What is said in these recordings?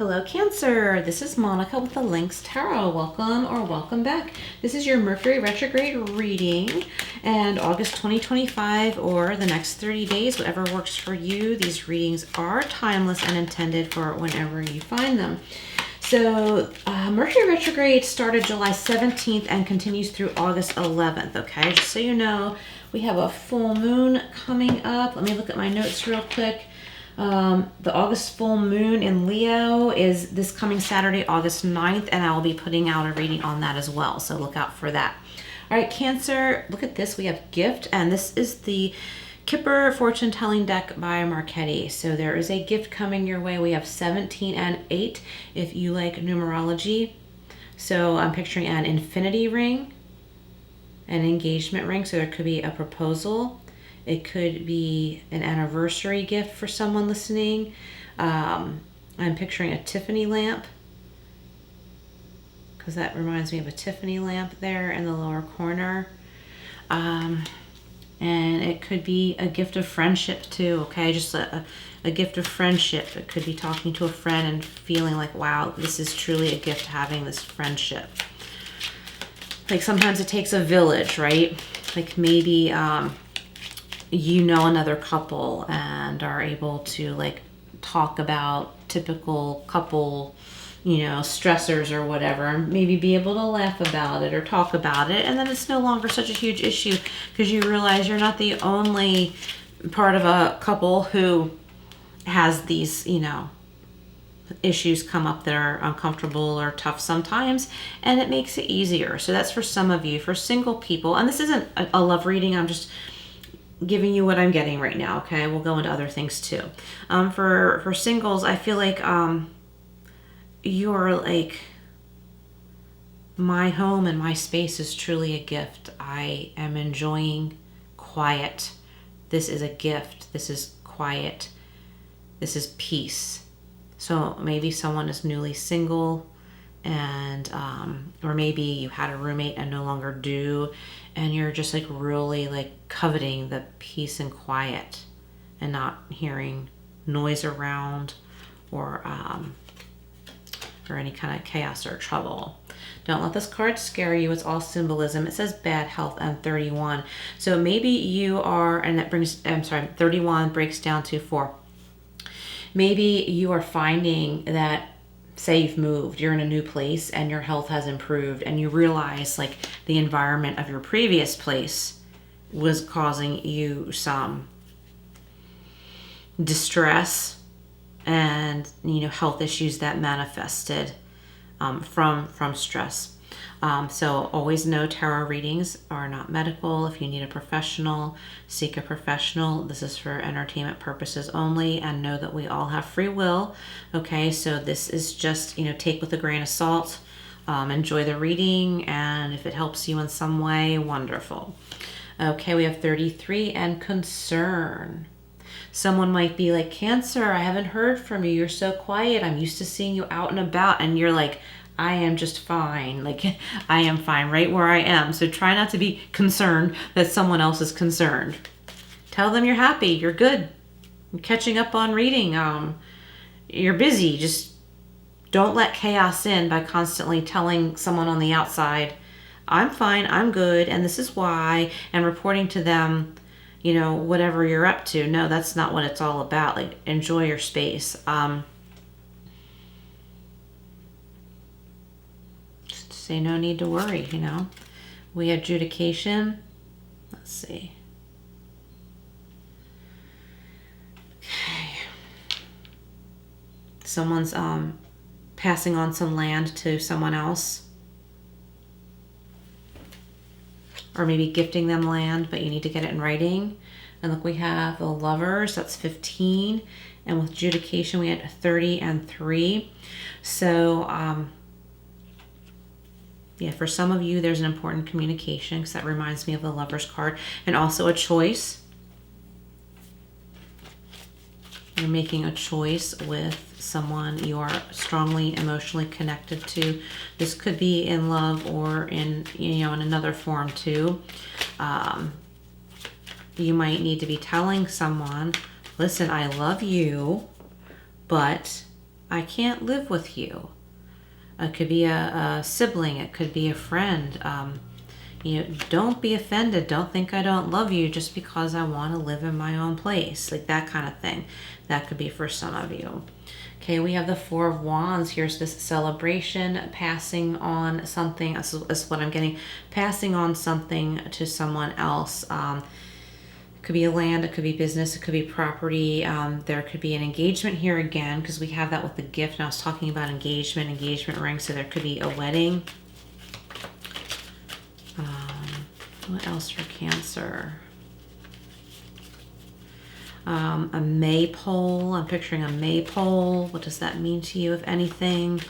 Hello Cancer, this is Monica with the Lynx Tarot. Welcome or welcome back. This is your Mercury Retrograde reading and August 2025 or the next 30 days, whatever works for you. These readings are timeless and intended for whenever you find them. So Mercury Retrograde started July 17th and continues through August 11th, okay? Just so you know, we have a full moon coming up. Let me look at my notes real quick. The August full moon in Leo is this coming Saturday, August 9th, and I will be putting out a reading on that as well, so look out for that. All right, Cancer, look at this. We have gift, and this is the Kipper fortune telling deck by Marchetti. So there is a gift coming your way. We have 17 and 8 if you like numerology. So I'm picturing an infinity ring, an engagement ring, so there could be a proposal. It could be an anniversary gift for someone listening. I'm picturing a Tiffany lamp, because that reminds me of a Tiffany lamp there in the lower corner. And it could be a gift of friendship too, okay? Just a gift of friendship. It could be talking to a friend and feeling like, wow, this is truly a gift, having this friendship. Like sometimes it takes a village, right? Like maybe you know another couple and are able to like talk about typical couple, you know, stressors or whatever, and maybe be able to laugh about it or talk about it, and then it's no longer such a huge issue because you realize you're not the only part of a couple who has these, you know, issues come up that are uncomfortable or tough sometimes, and it makes it easier. So that's for some of you. For single people, and this isn't a love reading, I'm just giving you what I'm getting right now, okay? We'll go into other things too. For singles, I feel like you're like, my home and my space is truly a gift. I am enjoying quiet. This is a gift. This is quiet. This is peace. So maybe someone is newly single, and or maybe you had a roommate and no longer do, and you're just like really like coveting the peace and quiet and not hearing noise around or any kind of chaos or trouble. Don't let this card scare you. It's all symbolism. It says bad health and 31. So maybe you are, and that brings, I'm sorry, 31 breaks down to 4. Maybe you are finding that, say you've moved, you're in a new place and your health has improved, and you realize like the environment of your previous place was causing you some distress and, you know, health issues that manifested from stress. So always know tarot readings are not medical. If you need a professional, seek a professional. This is for entertainment purposes only, and know that we all have free will. Okay, so this is just, you know, take with a grain of salt. Enjoy the reading, and if it helps you in some way, wonderful. Okay, we have 33 and concern. Someone might be like, Cancer, I haven't heard from you. You're so quiet. I'm used to seeing you out and about. And you're like, I am just fine. Like, I am fine right where I am. So try not to be concerned that someone else is concerned. Tell them you're happy. You're good. You're catching up on reading. You're busy. Just don't let chaos in by constantly telling someone on the outside, I'm fine, I'm good, and this is why, and reporting to them, you know, whatever you're up to. No, that's not what it's all about. Like, enjoy your space. Just say no need to worry, you know. We had adjudication. Let's see. Okay. Someone's passing on some land to someone else. Or maybe gifting them land, but you need to get it in writing. And look, we have the Lovers, that's 15. And with adjudication, we had 30 and 3. So, yeah, for some of you, there's an important communication, because that reminds me of the Lovers card. And also a choice. You're making a choice with someone you are strongly emotionally connected to. This could be in love or in, you know, in another form too. You might need to be telling someone, listen, I love you, but I can't live with you. It could be a sibling. It could be a friend. Don't be offended. Don't think I don't love you just because I want to live in my own place. Like that kind of thing. That could be for some of you. Okay, we have the Four of Wands. Here's this celebration, passing on something. That's what I'm getting. Passing on something to someone else. It could be a land, it could be business, it could be property. There could be an engagement here again, because we have that with the gift. And I was talking about engagement ring. So there could be a wedding. What else for Cancer? A maypole. I'm picturing a maypole. What does that mean to you, if anything?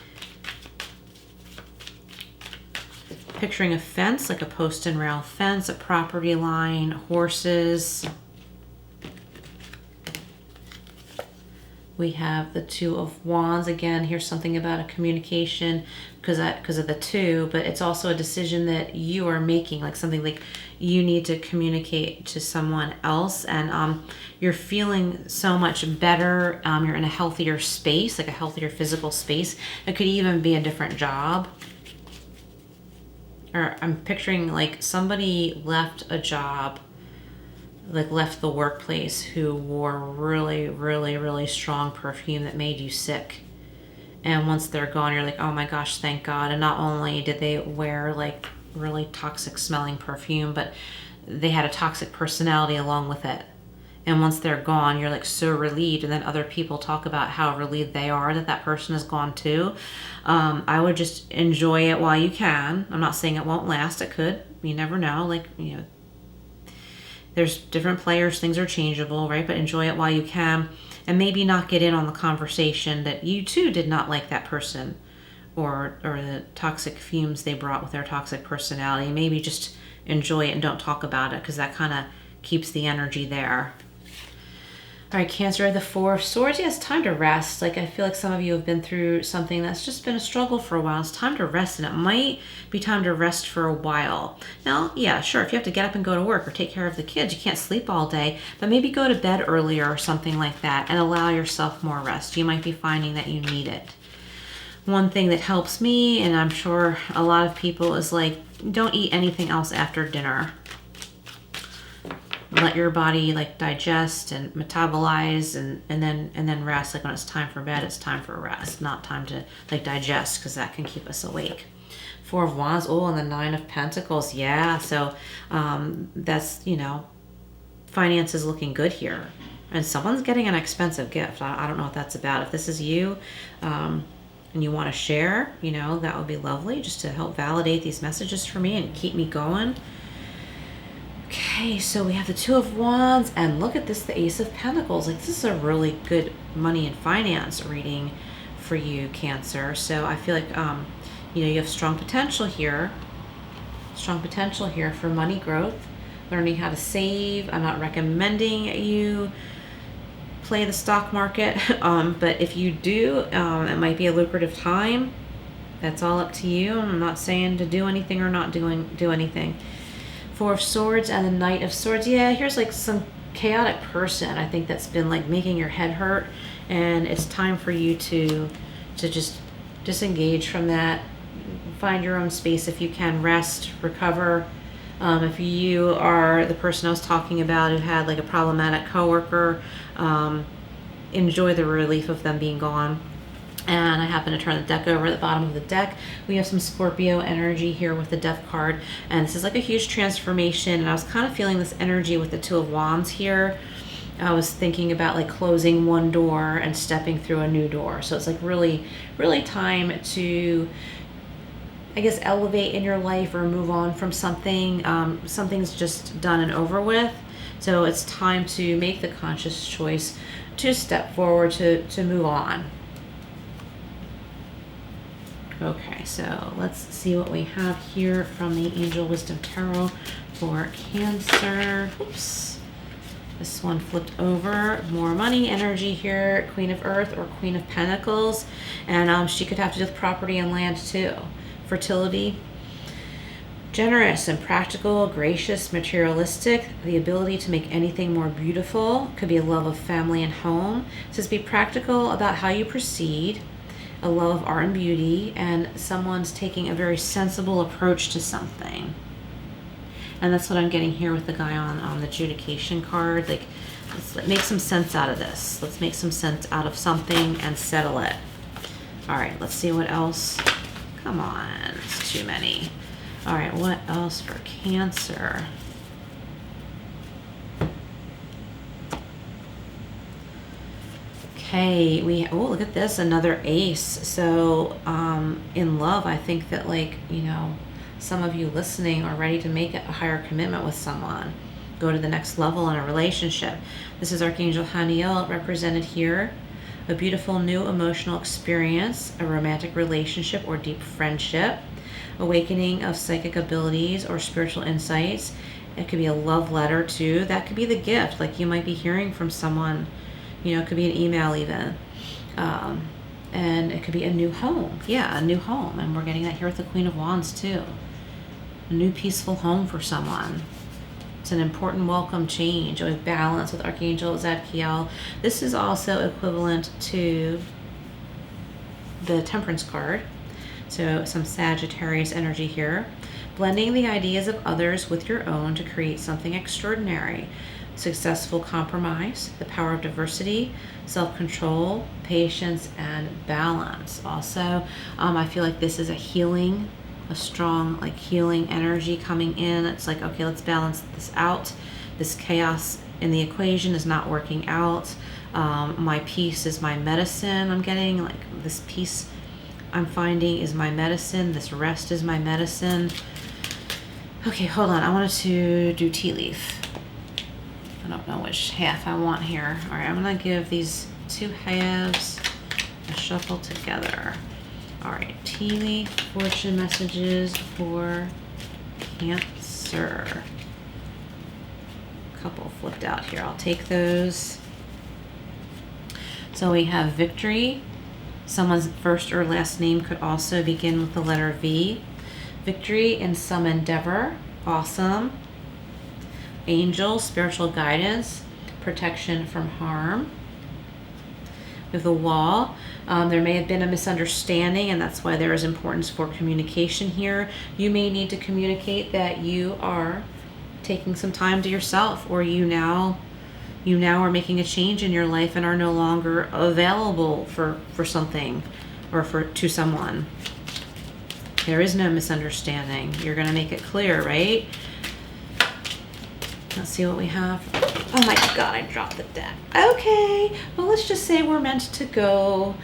Picturing a fence, like a post and rail fence, a property line, horses. We have the Two of Wands. Again, here's something about a communication because of the two, but it's also a decision that you are making, like something like you need to communicate to someone else, and you're feeling so much better. You're in a healthier space, like a healthier physical space. It could even be a different job. Or I'm picturing like somebody left a job, like left the workplace, who wore really, really, really strong perfume that made you sick. And once they're gone, you're like, oh my gosh, thank God. And not only did they wear like really toxic smelling perfume, but they had a toxic personality along with it. And once they're gone, you're like so relieved. And then other people talk about how relieved they are that that person is gone too. I would just enjoy it while you can. I'm not saying it won't last. It could. You never know. Like, there's different players. Things are changeable, right? But enjoy it while you can. And maybe not get in on the conversation that you too did not like that person, or the toxic fumes they brought with their toxic personality. Maybe just enjoy it and don't talk about it, because that kind of keeps the energy there. All right, Cancer, the Four of Swords. Yeah, it's time to rest. Like, I feel like some of you have been through something that's just been a struggle for a while. It's time to rest, and it might be time to rest for a while. Now, yeah, sure, if you have to get up and go to work or take care of the kids, you can't sleep all day, but maybe go to bed earlier or something like that and allow yourself more rest. You might be finding that you need it. One thing that helps me, and I'm sure a lot of people, is like, don't eat anything else after dinner. Let your body like digest and metabolize, and then rest. Like when it's time for bed, it's time for rest, not time to like digest, because that can keep us awake. Four of Wands. Oh, and the Nine of Pentacles. Yeah, so that's, finance is looking good here, and someone's getting an expensive gift. I don't know what that's about. If this is you, and you want to share, that would be lovely, just to help validate these messages for me and keep me going. Okay, so we have the Two of Wands, and look at this, the Ace of Pentacles. Like, this is a really good money and finance reading for you, Cancer. So I feel like, you have strong potential here. Strong potential here for money growth, learning how to save. I'm not recommending you play the stock market, but if you do, it might be a lucrative time. That's all up to you. I'm not saying to do anything or not do anything. Four of Swords and the Knight of Swords. Yeah, here's like some chaotic person, I think, that's been like making your head hurt, and it's time for you to just disengage from that. Find your own space if you can. Rest, recover. If you are the person I was talking about who had like a problematic coworker, enjoy the relief of them being gone. And I happen to turn the deck over. At the bottom of the deck, we have some Scorpio energy here with the Death card. And this is like a huge transformation. And I was kind of feeling this energy with the Two of Wands here. I was thinking about like closing one door and stepping through a new door. So it's like really, really time to, I guess, elevate in your life or move on from something. Something's just done and over with. So it's time to make the conscious choice to step forward, to move on. Okay, so let's see what we have here from the Angel Wisdom Tarot for Cancer. Oops. This one flipped over. More money energy here. Queen of Earth or Queen of Pentacles. And she could have to do with property and land too. Fertility. Generous and practical, gracious, materialistic. The ability to make anything more beautiful. Could be a love of family and home. It says be practical about how you proceed. a love of art and beauty, and someone's taking a very sensible approach to something. And that's what I'm getting here with the guy on the adjudication card. Like, let's make some sense out of this. Let's make some sense out of something and settle it. All right, let's see what else. Come on, it's too many. All right, what else for Cancer? Okay, oh, look at this, another ace. So in love, I think that, like, you know, some of you listening are ready to make a higher commitment with someone, go to the next level in a relationship. This is Archangel Haniel represented here. A beautiful new emotional experience, a romantic relationship or deep friendship, awakening of psychic abilities or spiritual insights. It could be a love letter too. That could be the gift. Like, you might be hearing from someone, you know, it could be an email even. And it could be a new home. Yeah, a new home. And we're getting that here with the Queen of Wands too. A new peaceful home for someone. It's an important welcome change with balance with Archangel Zadkiel. This is also equivalent to the Temperance card. So some Sagittarius energy here. Blending the ideas of others with your own to create something extraordinary. Successful compromise, the power of diversity, self-control, patience, and balance. Also, I feel like this is a healing, a strong, like, healing energy coming in. It's like, okay, let's balance this out. This chaos in the equation is not working out. My peace is my medicine. I'm getting, like, this peace I'm finding is my medicine. This rest is my medicine. Okay, hold on. I wanted to do tea leaf. I don't know which half I want here. All right, I'm going to give these two halves a shuffle together. All right, tea leaf fortune messages for Cancer. Couple flipped out here. I'll take those. So we have victory. Someone's first or last name could also begin with the letter V. Victory in some endeavor. Awesome. Angel, spiritual guidance, protection from harm. With the Wall, there may have been a misunderstanding, and that's why there is importance for communication here. You may need to communicate that you are taking some time to yourself, or you now are making a change in your life and are no longer available for something or to someone. There is no misunderstanding. You're going to make it clear, right? Let's see what we have. Oh my God, I dropped the deck. Okay, well, let's just say we're meant to go.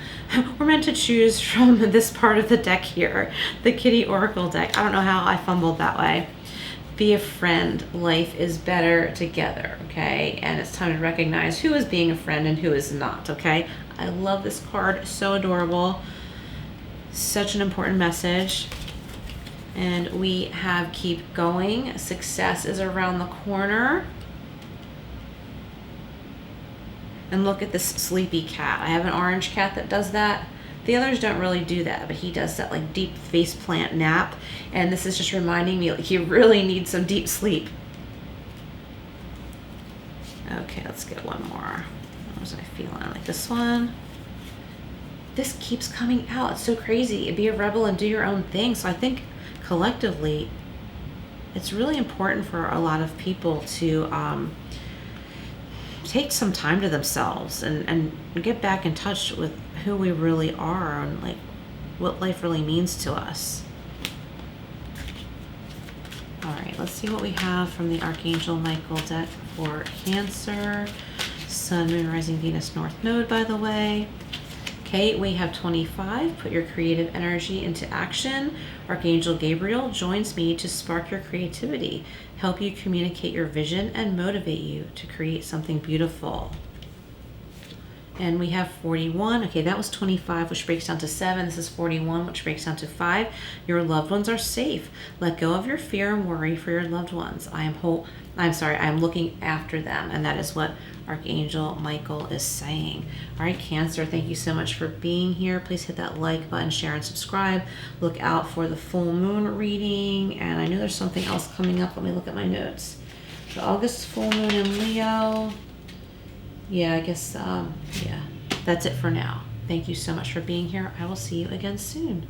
We're meant to choose from this part of the deck here, the Kitty Oracle deck. I don't know how I fumbled that way. Be a friend. Life is better together, okay? And it's time to recognize who is being a friend and who is not, okay? I love this card. So adorable. Such an important message. And we have keep going. Success is around the corner. And look at this sleepy cat. I have an orange cat that does that. The others don't really do that, but he does that, like, deep face plant nap. And this is just reminding me, like, he really needs some deep sleep. Okay, let's get one more. What was I feeling? Like this one. This keeps coming out. It's so crazy. Be a rebel and do your own thing. So I think collectively, it's really important for a lot of people to take some time to themselves and get back in touch with who we really are and, like, what life really means to us. All right, let's see what we have from the Archangel Michael deck for Cancer. Sun, Moon, Rising, Venus, North Node, by the way. Okay, we have 25. Put your creative energy into action. Archangel Gabriel joins me to spark your creativity, help you communicate your vision, and motivate you to create something beautiful. And we have 41. Okay, that was 25, which breaks down to 7. This is 41, which breaks down to 5. Your loved ones are safe. Let go of your fear and worry for your loved ones. I am looking after them, and that is what Archangel Michael is saying. All right, Cancer, thank you so much for being here. Please hit that like button, share, and subscribe. Look out for the full moon reading, and I know there's something else coming up. Let me look at my notes. So August full moon in Leo. Yeah, I guess, yeah, that's it for now. Thank you so much for being here. I will see you again soon.